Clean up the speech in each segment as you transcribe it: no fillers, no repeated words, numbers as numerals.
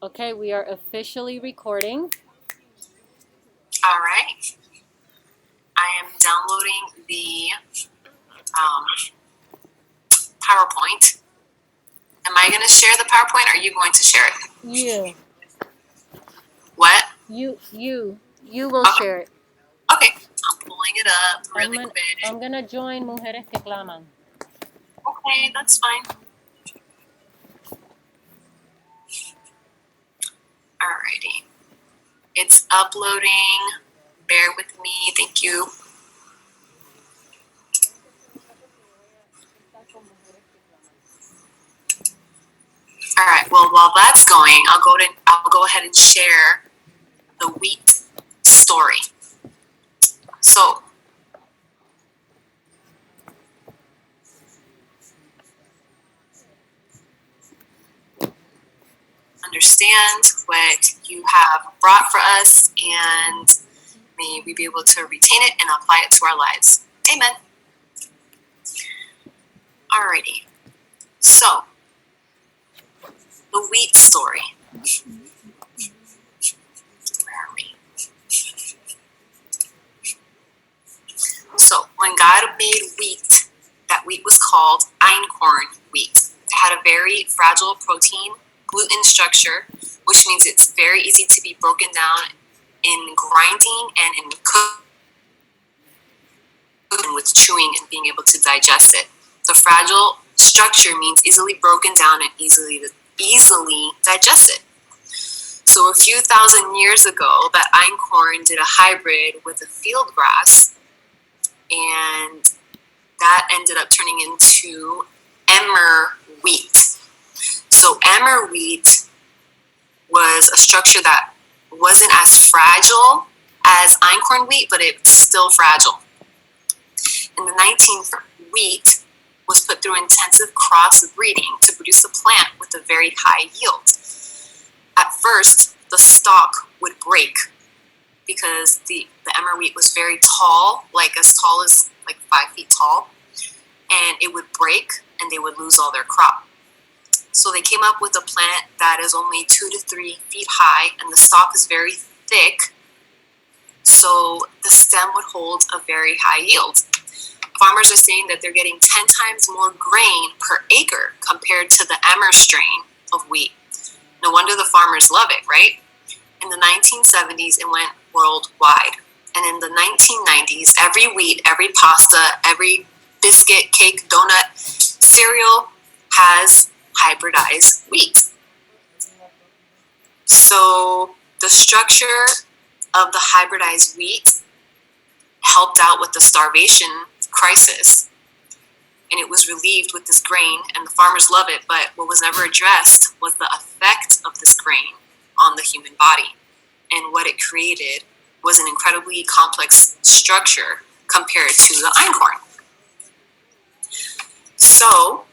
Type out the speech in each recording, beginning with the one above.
Okay, we are officially recording. All right. I am downloading the PowerPoint. Am I going to share the PowerPoint or are you going to share it? You. What? You will Okay. share it. Okay. I'm pulling it up really quick. I'm gonna join Mujeres que Claman. Okay, that's fine. Alrighty. It's uploading. Bear with me. Thank you. All right. Well, while that's going, I'll go ahead and share the wheat story. So, understand what you have brought for us, and may we be able to retain it and apply it to our lives. Amen. Alrighty. So, the wheat story. Where are we? So, when God made wheat, that wheat was called einkorn wheat. It had a very fragile protein gluten structure, which means it's very easy to be broken down in grinding and in cooking with chewing and being able to digest it. The fragile structure means easily broken down and easily digested. So a few thousand years ago, that einkorn did a hybrid with a field grass, and that ended up turning into emmer wheat. So emmer wheat was a structure that wasn't as fragile as einkorn wheat, but it's still fragile. In the 19th, wheat was put through intensive cross breeding to produce a plant with a very high yield. At first, the stalk would break because the emmer wheat was very tall, like as tall as like 5 feet tall, and it would break and they would lose all their crop. So they came up with a plant that is only 2 to 3 feet high and the stalk is very thick, so the stem would hold a very high yield. Farmers are saying that they're getting 10 times more grain per acre compared to the emmer strain of wheat. No wonder the farmers love it, right? In the 1970s, it went worldwide. And in the 1990s, every wheat, every pasta, every biscuit, cake, donut, cereal has hybridized wheat. So the structure of the hybridized wheat helped out with the starvation crisis, and it was relieved with this grain, and the farmers love it, but what was never addressed was the effect of this grain on the human body, and what it created was an incredibly complex structure compared to the einkorn. So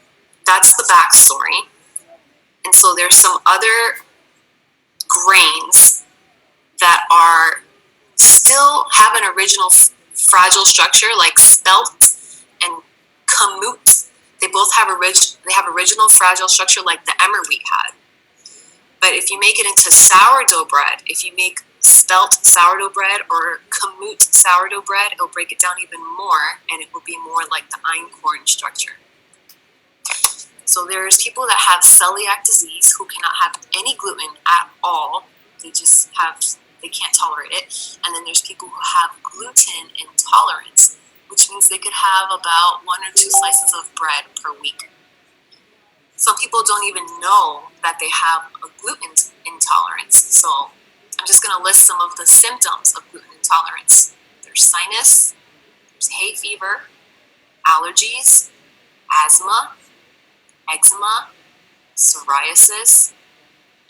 that's the backstory. And so there's some other grains that are still have an original fragile structure, like spelt and kamut. They both have original fragile structure like the emmer wheat had. But if you make it into sourdough bread, if you make spelt sourdough bread or kamut sourdough bread, it'll break it down even more, and it will be more like the einkorn structure. So there's people that have celiac disease who cannot have any gluten at all. They can't tolerate it. And then there's people who have gluten intolerance, which means they could have about 1 or 2 slices of bread per week. Some people don't even know that they have a gluten intolerance. So I'm just going to list some of the symptoms of gluten intolerance. There's sinus, there's hay fever, allergies, asthma, eczema, psoriasis,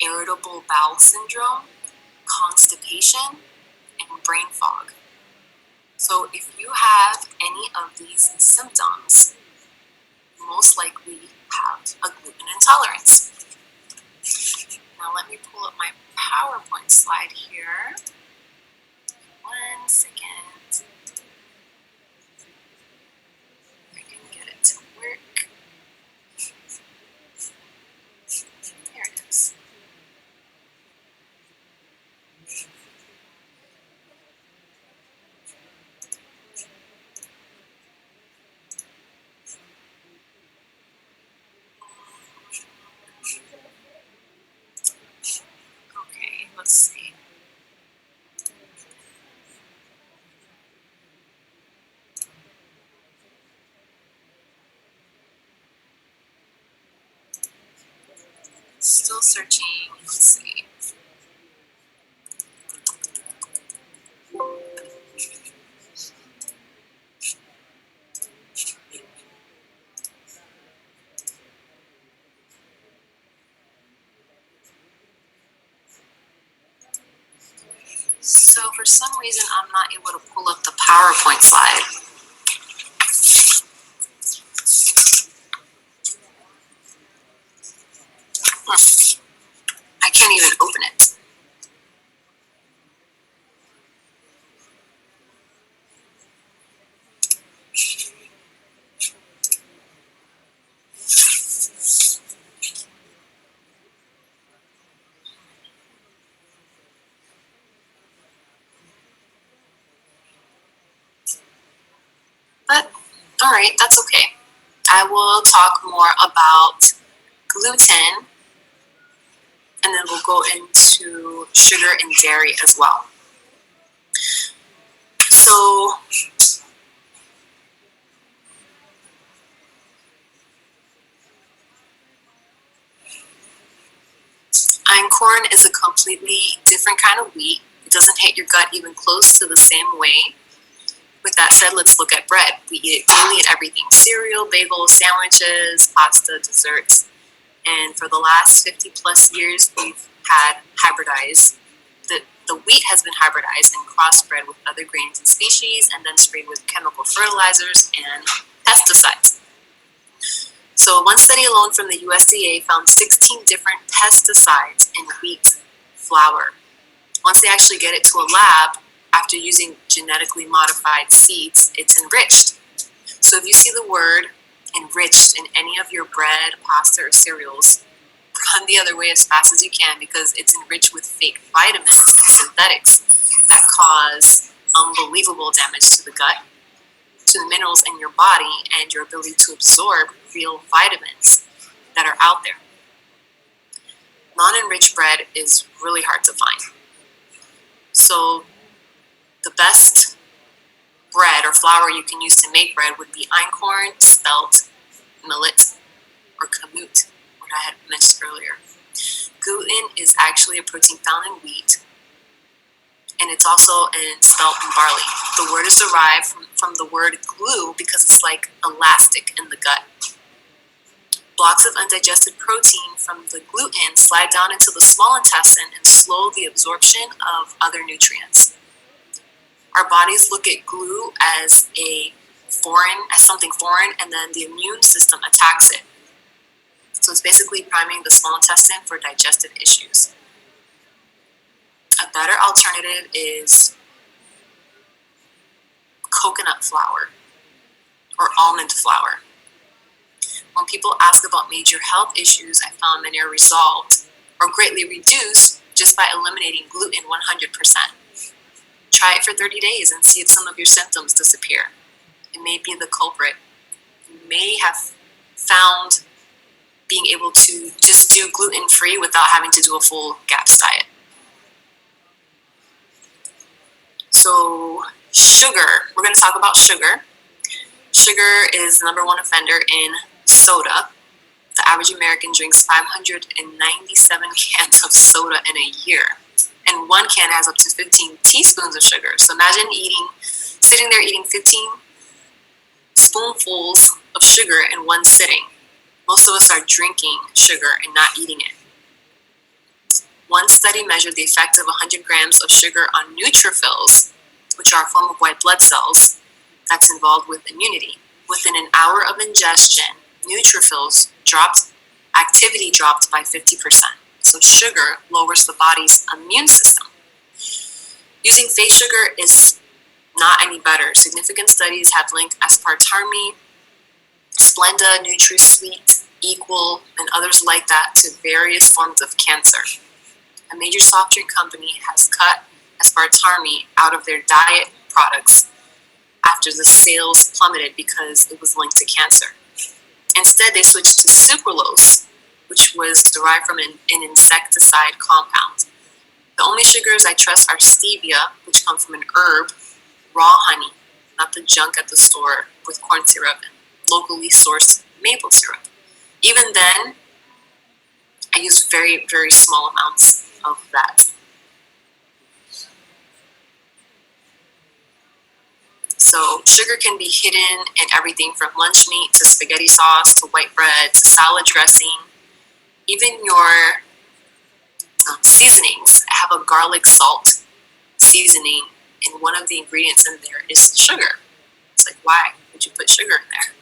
irritable bowel syndrome, constipation, and brain fog. So if you have any of these symptoms, you most likely have a gluten intolerance. Now let me pull up my PowerPoint slide here. 1 second. I can get it to work. There it is. Still searching. Let's see. So for some reason, I'm not able to pull up the PowerPoint slide. I can't even open it. But, all right, that's okay. I will talk more about gluten, and then we'll go into sugar and dairy as well. So, einkorn is a completely different kind of wheat. It doesn't hit your gut even close to the same way. With that said, let's look at bread. We eat it daily in everything: cereal, bagels, sandwiches, pasta, desserts. And for the last 50 plus years, we've had hybridized. The wheat has been hybridized and crossbred with other grains and species, and then sprayed with chemical fertilizers and pesticides. So one study alone from the USDA found 16 different pesticides in wheat flour. Once they actually get it to a lab, after using genetically modified seeds, it's enriched. So if you see the word enriched in any of your bread, pasta, or cereals, run the other way as fast as you can, because it's enriched with fake vitamins and synthetics that cause unbelievable damage to the gut, to the minerals in your body, and your ability to absorb real vitamins that are out there. Non-enriched bread is really hard to find. So the best bread or flour you can use to make bread would be einkorn, spelt, millet, or kamut, what I had mentioned earlier. Gluten is actually a protein found in wheat, and it's also in spelt and barley. The word is derived from the word glue because it's like elastic in the gut. Blocks of undigested protein from the gluten slide down into the small intestine and slow the absorption of other nutrients. Our bodies look at glue as something foreign, and then the immune system attacks it. So it's basically priming the small intestine for digestive issues. A better alternative is coconut flour or almond flour. When people ask about major health issues, I found many are resolved or greatly reduced just by eliminating gluten 100%. Try it for 30 days and see if some of your symptoms disappear. It may be the culprit. You may have found being able to just do gluten-free without having to do a full GAPS diet. So sugar, we're going to talk about sugar. Sugar is the number one offender in soda. The average American drinks 597 cans of soda in a year. And one can has up to 15 teaspoons of sugar. So imagine sitting there eating 15 spoonfuls of sugar in one sitting. Most of us are drinking sugar and not eating it. One study measured the effect of 100 grams of sugar on neutrophils, which are a form of white blood cells that's involved with immunity. Within an hour of ingestion, neutrophils activity dropped by 50%. So sugar lowers the body's immune system. Using face sugar is not any better. Significant studies have linked aspartame, Splenda, NutraSweet, Equal, and others like that to various forms of cancer. A major soft drink company has cut aspartame out of their diet products after the sales plummeted because it was linked to cancer. Instead, they switched to sucralose, which was derived from an insecticide compound. The only sugars I trust are stevia, which come from an herb, raw honey, not the junk at the store with corn syrup and locally sourced maple syrup. Even then, I use very, very small amounts of that. So sugar can be hidden in everything from lunch meat to spaghetti sauce to white bread to salad dressing. Even your seasonings have a garlic salt seasoning, and one of the ingredients in there is sugar. It's like, why would you put sugar in there?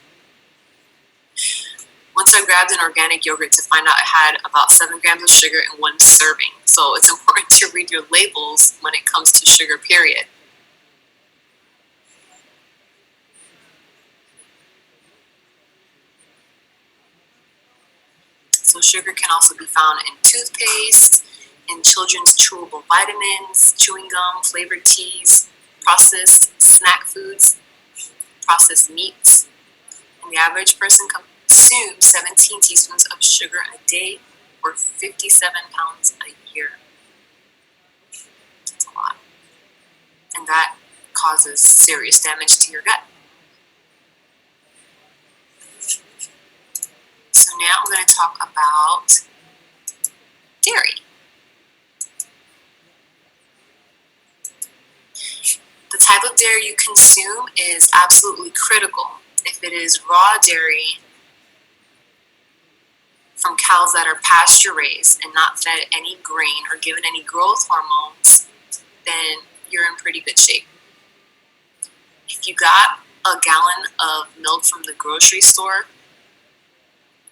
Once I grabbed an organic yogurt to find out it had about 7 grams of sugar in one serving. So it's important to read your labels when it comes to sugar, period. So sugar can also be found in toothpaste, in children's chewable vitamins, chewing gum, flavored teas, processed snack foods, processed meats. And the average person consumes 17 teaspoons of sugar a day, or 57 pounds a year. That's a lot. And that causes serious damage to your gut. So now I'm going to talk about dairy. The type of dairy you consume is absolutely critical. If it is raw dairy from cows that are pasture raised and not fed any grain or given any growth hormones, then you're in pretty good shape. If you got a gallon of milk from the grocery store,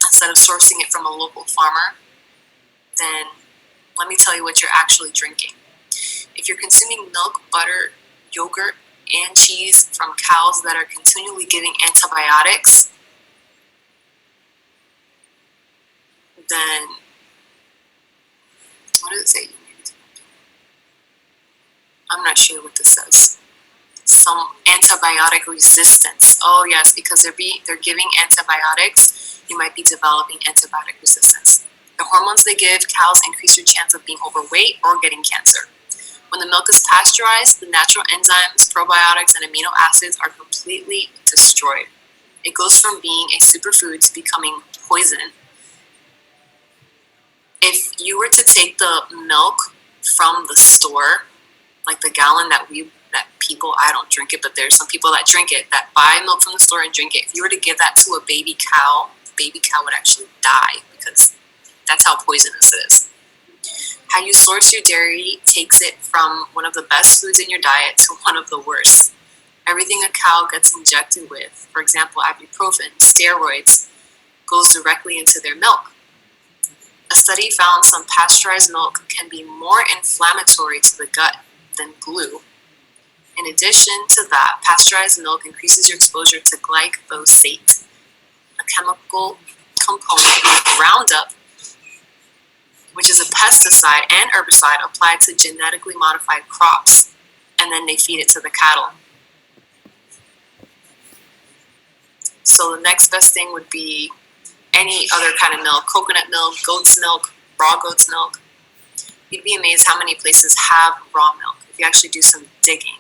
instead of sourcing it from a local farmer, then let me tell you what you're actually drinking. If you're consuming milk, butter, yogurt, and cheese from cows that are continually giving antibiotics, then what does it say? I'm not sure what this says. Some antibiotic resistance. Oh yes, because they're giving antibiotics, you might be developing antibiotic resistance. The hormones they give cows increase your chance of being overweight or getting cancer. When the milk is pasteurized, the natural enzymes, probiotics, and amino acids are completely destroyed. It goes from being a superfood to becoming poison. If you were to take the milk from the store, like the gallon that people, I don't drink it, but there's some people that drink it, that buy milk from the store and drink it. If you were to give that to a baby cow, the baby cow would actually die because that's how poisonous it is. How you source your dairy takes it from one of the best foods in your diet to one of the worst. Everything a cow gets injected with, for example, ibuprofen, steroids, goes directly into their milk. A study found some pasteurized milk can be more inflammatory to the gut than glue. In addition to that, pasteurized milk increases your exposure to glyphosate, a chemical component of Roundup, which is a pesticide and herbicide applied to genetically modified crops, and then they feed it to the cattle. So the next best thing would be any other kind of milk, coconut milk, goat's milk, raw goat's milk. You'd be amazed how many places have raw milk if you actually do some digging.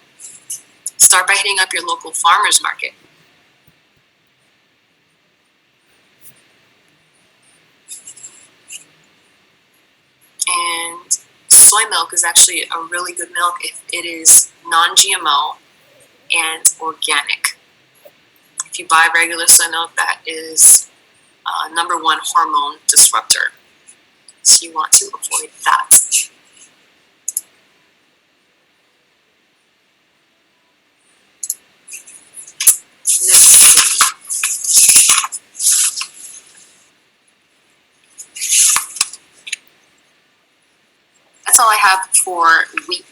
Start by hitting up your local farmer's market. And soy milk is actually a really good milk if it is non-GMO and organic. If you buy regular soy milk, that is number one hormone disruptor. So you want to avoid that. That's all I have for wheat.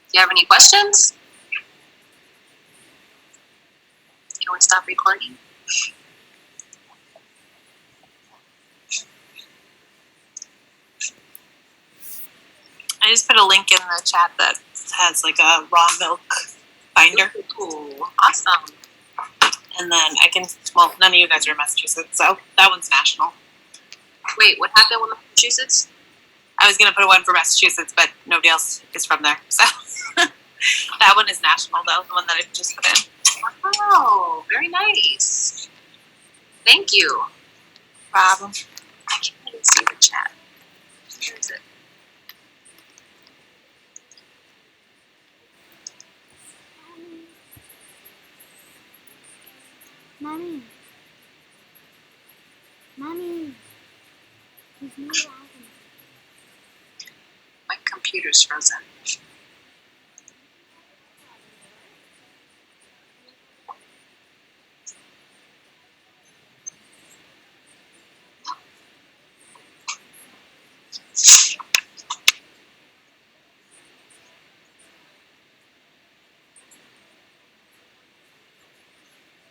Do you have any questions? Can we stop recording? I just put a link in the chat that has like a raw milk binder. Ooh, awesome. And then I can, well, none of you guys are in Massachusetts, so that one's national. Wait, what happened with Massachusetts? I was going to put one for Massachusetts, but nobody else is from there, so. That one is national, though, the one that I just put in. Oh, very nice. Thank you. Problem. I can't really see the chat. Where is it? Mommy. Mommy. There's no water. My computer's frozen.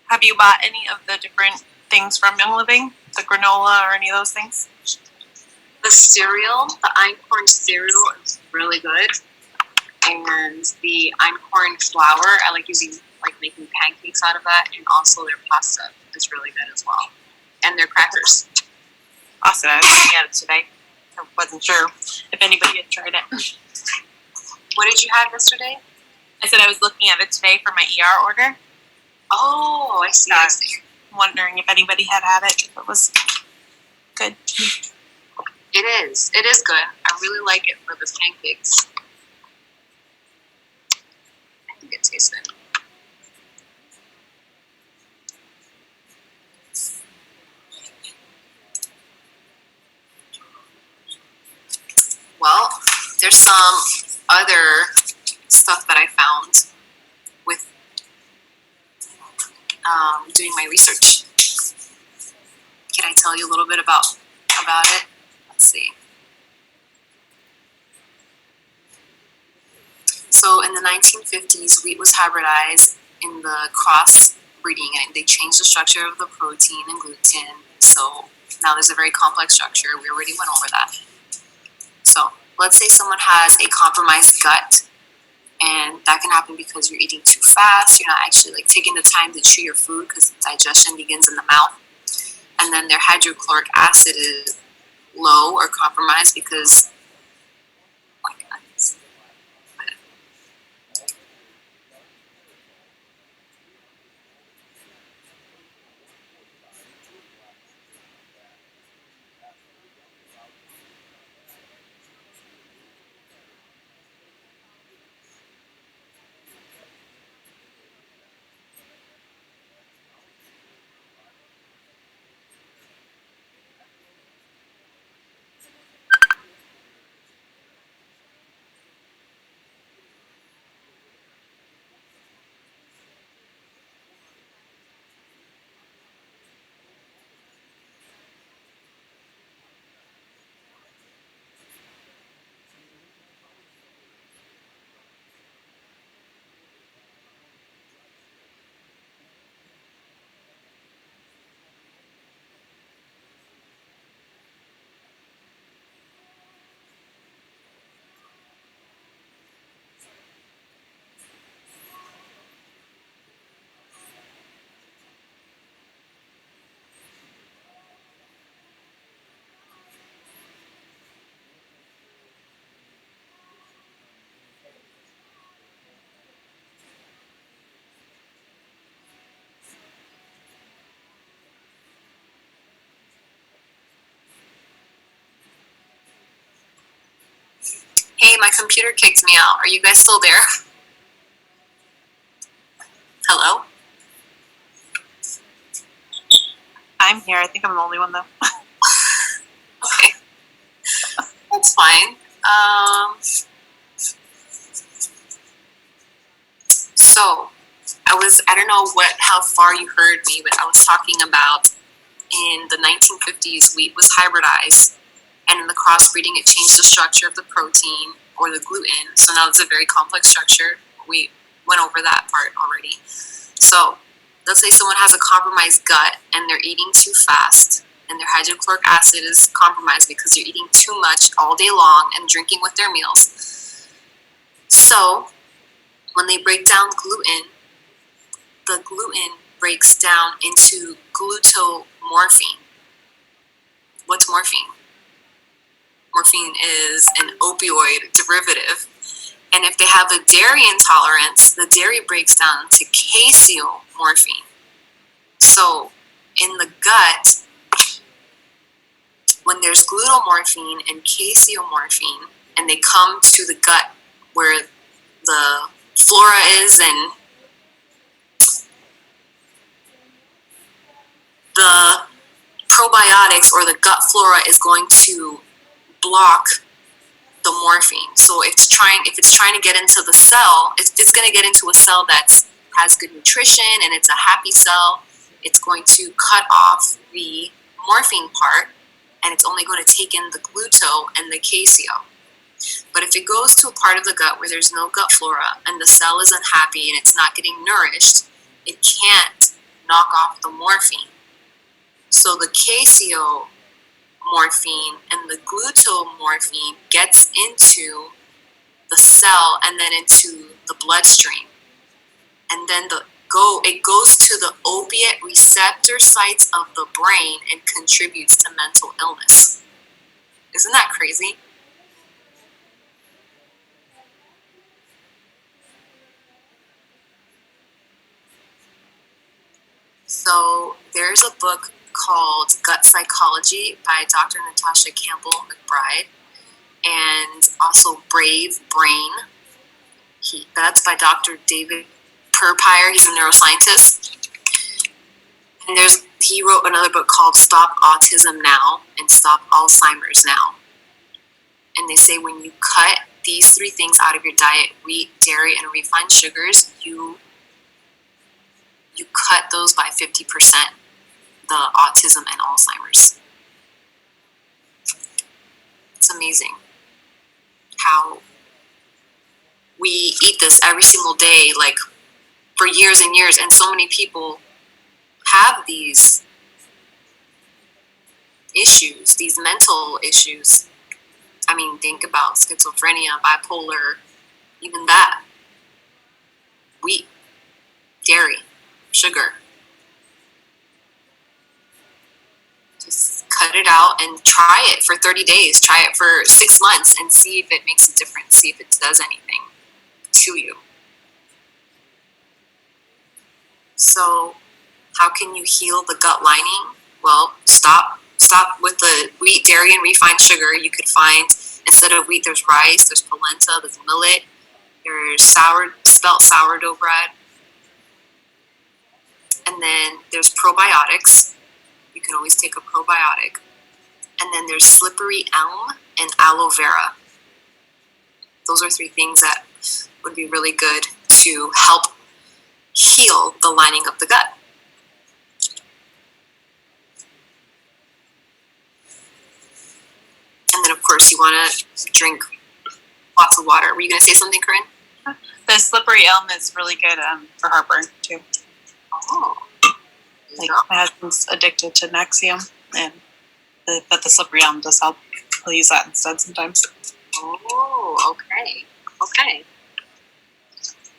Have you bought any of the different things from Young Living? The granola or any of those things? The cereal, the einkorn cereal is really good. And the einkorn flour, I like using, like making pancakes out of that. And also their pasta is really good as well. And their crackers. Awesome. I was looking at it today. I wasn't sure if anybody had tried it. What did you have yesterday? I said I was looking at it today for my ER order. Oh, I see. I see. Wondering if anybody had it, if it was good. It is. It is good. I really like it for the pancakes. I think it tastes good. Well, there's some other stuff that I found with doing my research. Can I tell you a little bit about it? Let's see. So in the 1950s, wheat was hybridized in the cross breeding, and they changed the structure of the protein and gluten. So now there's a very complex structure. We already went over that. So let's say someone has a compromised gut, and that can happen because you're eating too fast. You're not actually like taking the time to chew your food because digestion begins in the mouth. And then their hydrochloric acid is low or compromised because, oh my God. Hey, my computer kicked me out. Are you guys still there? Hello? I'm here. I think I'm the only one, though. Okay. That's fine. So, I don't know how far you heard me, but I was talking about in the 1950s, wheat was hybridized, and in the crossbreeding, it changed the structure of the protein or the gluten. So now it's a very complex structure. We went over that part already. So let's say someone has a compromised gut and they're eating too fast, and their hydrochloric acid is compromised because they're eating too much all day long and drinking with their meals. So when they break down gluten, the gluten breaks down into glutamorphine. What's morphine? Morphine is an opioid derivative, And if they have a dairy intolerance, the dairy breaks down to caseomorphine. So in the gut, when there's glutamorphine and caseomorphine, and they come to the gut where the flora is, and the probiotics or the gut flora is going to block the morphine. So if it's trying to get into the cell, if it's going to get into a cell that has good nutrition and it's a happy cell, it's going to cut off the morphine part, and it's only going to take in the gluto and the caseo. But if it goes to a part of the gut where there's no gut flora and the cell is unhappy and it's not getting nourished, it can't knock off the morphine. So the caseomorphine and the glutamorphine gets into the cell and then into the bloodstream. And then it goes to the opiate receptor sites of the brain and contributes to mental illness. Isn't that crazy? So there's a book called Gut Psychology by Dr. Natasha Campbell McBride, and also Brave Brain. That's by Dr. David Perpire. He's a neuroscientist. And he wrote another book called Stop Autism Now and Stop Alzheimer's Now. And they say when you cut these three things out of your diet, wheat, dairy, and refined sugars, you cut those by 50%, the autism and Alzheimer's. It's amazing how we eat this every single day, like for years and years, and so many people have these issues, these mental issues. I mean, think about schizophrenia, bipolar, even that. Wheat, dairy, sugar. Just cut it out and try it for 30 days. Try it for 6 months and see if it makes a difference. See if it does anything to you. So, how can you heal the gut lining? Well, stop with the wheat, dairy, and refined sugar. You could find, instead of wheat, there's rice, there's polenta, there's millet, there's spelt sourdough bread. And then there's probiotics. You can always take a probiotic. And then there's slippery elm and aloe vera. Those are three things that would be really good to help heal the lining of the gut. And then, of course, you want to drink lots of water. Were you going to say something, Corinne? The slippery elm is really good for heartburn too. Oh. Like my husband's addicted to Nexium, but the slippery elm does help. He'll use that instead sometimes. Oh, okay.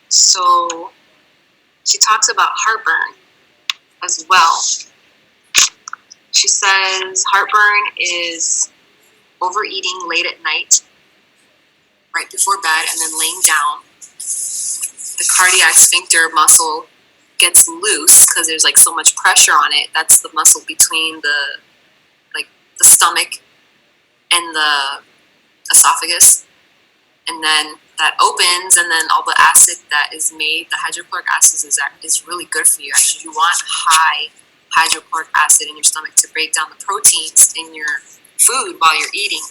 So she talks about heartburn as well. She says heartburn is overeating late at night, right before bed, and then laying down. The cardiac sphincter muscle gets loose because there's like so much pressure on it. That's the muscle between the stomach and the esophagus, and then that opens, and then all the acid that is made, the hydrochloric acid, is really good for you. Actually, you want high hydrochloric acid in your stomach to break down the proteins in your food while you're eating.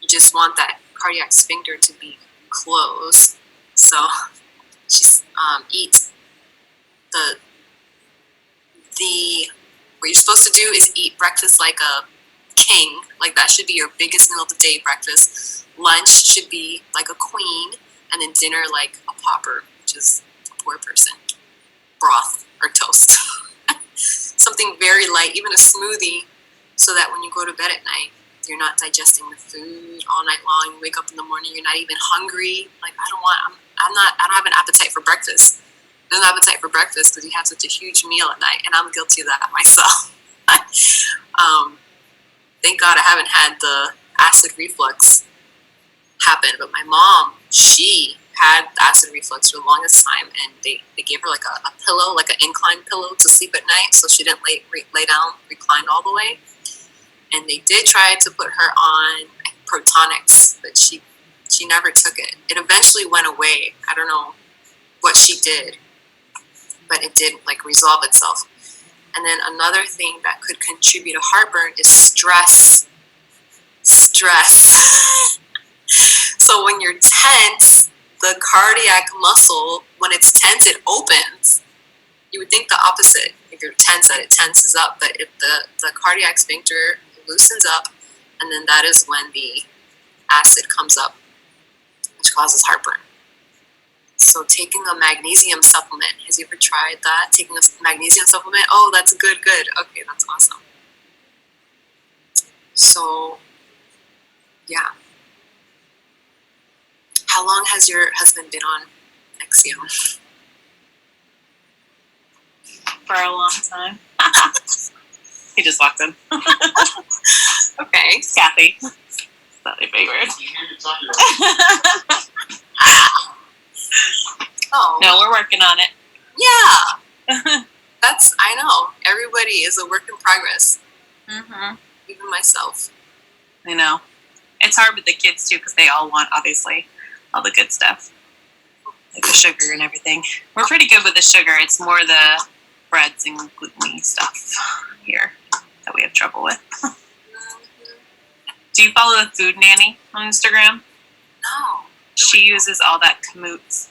You just want that cardiac sphincter to be closed. So just eat what you're supposed to do is eat breakfast like a king. Like that should be your biggest meal of the day, breakfast. Lunch should be like a queen, and then dinner like a pauper, which is a poor person. Broth or toast. Something very light, even a smoothie, so that when you go to bed at night, you're not digesting the food all night long. You wake up in the morning, you're not even hungry. Like I don't have an appetite for breakfast. I don't have an appetite for breakfast because you have such a huge meal at night, and I'm guilty of that myself. Thank God I haven't had the acid reflux happened. But my mom, she had acid reflux for the longest time, and they gave her like a pillow, like an incline pillow to sleep at night, so she didn't lay down reclined all the way. And they did try to put her on Protonix, but she never took it. It eventually went away. I don't know what she did, but it did like resolve itself. And then another thing that could contribute to heartburn is stress. So when you're tense, the cardiac muscle, when it's tense, it opens. You would think the opposite. If you're tense, that it tenses up. But if the cardiac sphincter loosens up, and then that is when the acid comes up, which causes heartburn. So taking a magnesium supplement, has you ever tried that? Taking a magnesium supplement? Oh, that's good. Okay, that's awesome. So, yeah. How long has your husband been on Nexium? For a long time. He just walked in. Okay. Kathy. Not my favorite. Oh. No, we're working on it. Yeah. I know. Everybody is a work in progress. Mm-hmm. Even myself. I know. It's hard with the kids too because they all want, obviously, all the good stuff. Like the sugar and everything. We're pretty good with the sugar. It's more the breads and gluten-y stuff here that we have trouble with. Do you follow the Food Nanny on Instagram? No. She uses all that Kamut.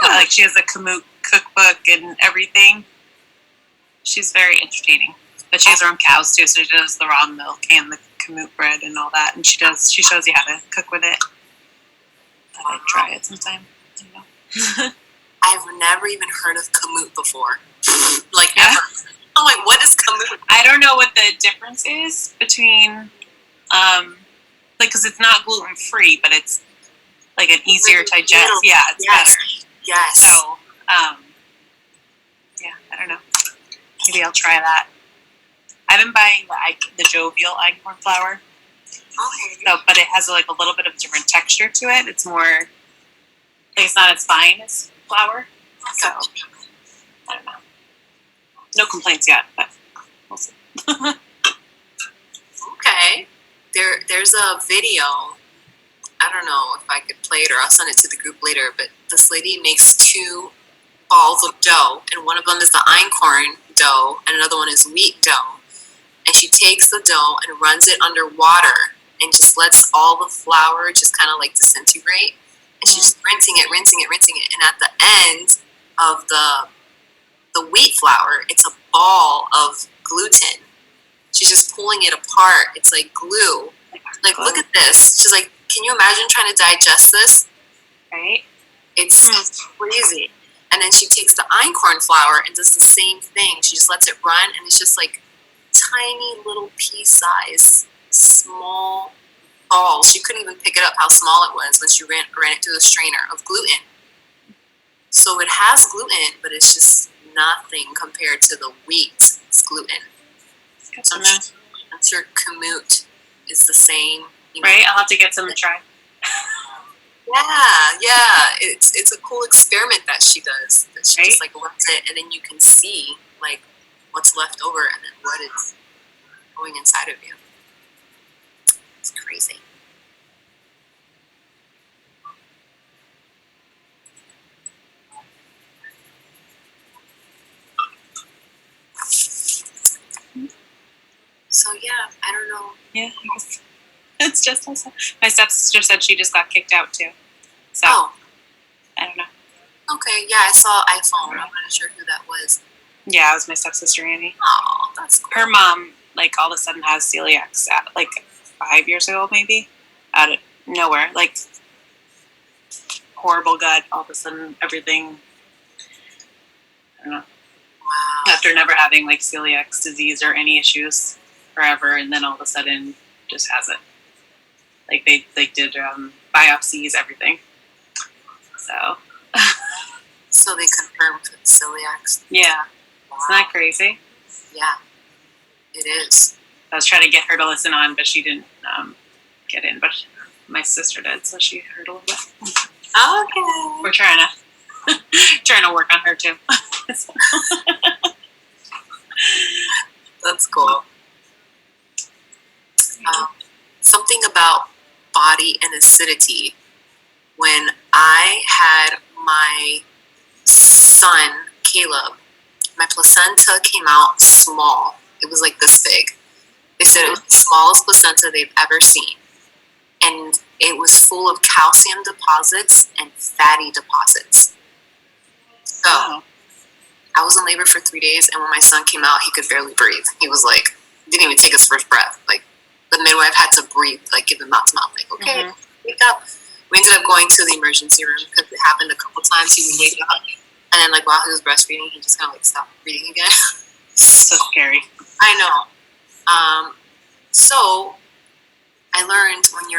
Like she has a Kamut cookbook and everything. She's very entertaining. But she has her own cows too, so she does the raw milk and the Kamut bread and all that. And she shows you how to cook with it. I'd try it sometime. I don't know. I've never even heard of Kamut before. Like, Yeah. ever. I'm like, what is Kamut? I don't know what the difference is between, because it's not gluten free, but it's like an easier to digest. Yeah, it's better. Yes. So, yeah, I don't know. Maybe I'll try that. I've been buying the Jovial einkorn flour. Okay. So, but it has like a little bit of different texture to it. It's more, like it's not as fine as flour. So, I don't know. No complaints yet, but we'll see. Okay. There's a video. I don't know if I could play it or I'll send it to the group later, but this lady makes 2 balls of dough, and one of them is the einkorn dough, and another one is wheat dough. And she takes the dough and runs it under water and just lets all the flour just kind of like disintegrate. And she's rinsing it. And at the end of the wheat flour, it's a ball of gluten. She's just pulling it apart. It's like glue. Like, look at this. She's like, can you imagine trying to digest this? Right? It's crazy. And then she takes the einkorn flour and does the same thing. She just lets it run, and it's just like tiny little pea size, small balls. She couldn't even pick it up how small it was when she ran it through the strainer of gluten. So it has gluten, but it's just nothing compared to the wheat. It's gluten. So I'm sure Kamut is the same. You know. Right? I'll have to get some to try. Yeah. It's a cool experiment that she does. That she just like lets it, and then you can see like what's left over, and then what is going inside of you. It's crazy. So yeah, I don't know. Yeah, I guess it's just us. My stepsister said she just got kicked out too. So Oh, I don't know. okay. Yeah, I saw iPhone. I'm not sure who that was. Yeah, it was my stepsister Annie. Oh, that's cool. Her mom, like, all of a sudden has celiac, like 5 years ago, maybe, out of nowhere. Like, horrible gut. All of a sudden, everything. I don't know. Wow. After never having like celiac disease or any issues forever, and then all of a sudden just has it. Like they did biopsies, everything. So So they confirmed with celiac. yeah, Wow. isn't that crazy? Yeah, it is. I was trying to get her to listen on, but she didn't get in. But My sister did, so she heard a little bit. Okay. We're trying to work on her too. That's cool. Something about body and acidity. When I had my son, Caleb, my placenta came out small. It was like this big. They said it was the smallest placenta they've ever seen. And it was full of calcium deposits and fatty deposits. So Oh. I was in labor for 3 days, and when my son came out, he could barely breathe. He was like, didn't even take his first breath. Like, the midwife had to breathe, like, give him mouth to mouth. Like, okay, wake up. We ended up going to the emergency room because it happened a couple times. He would wake up, and then, like, while he was breastfeeding, he just kind of, like, stopped breathing again. So scary. I know. So I learned when your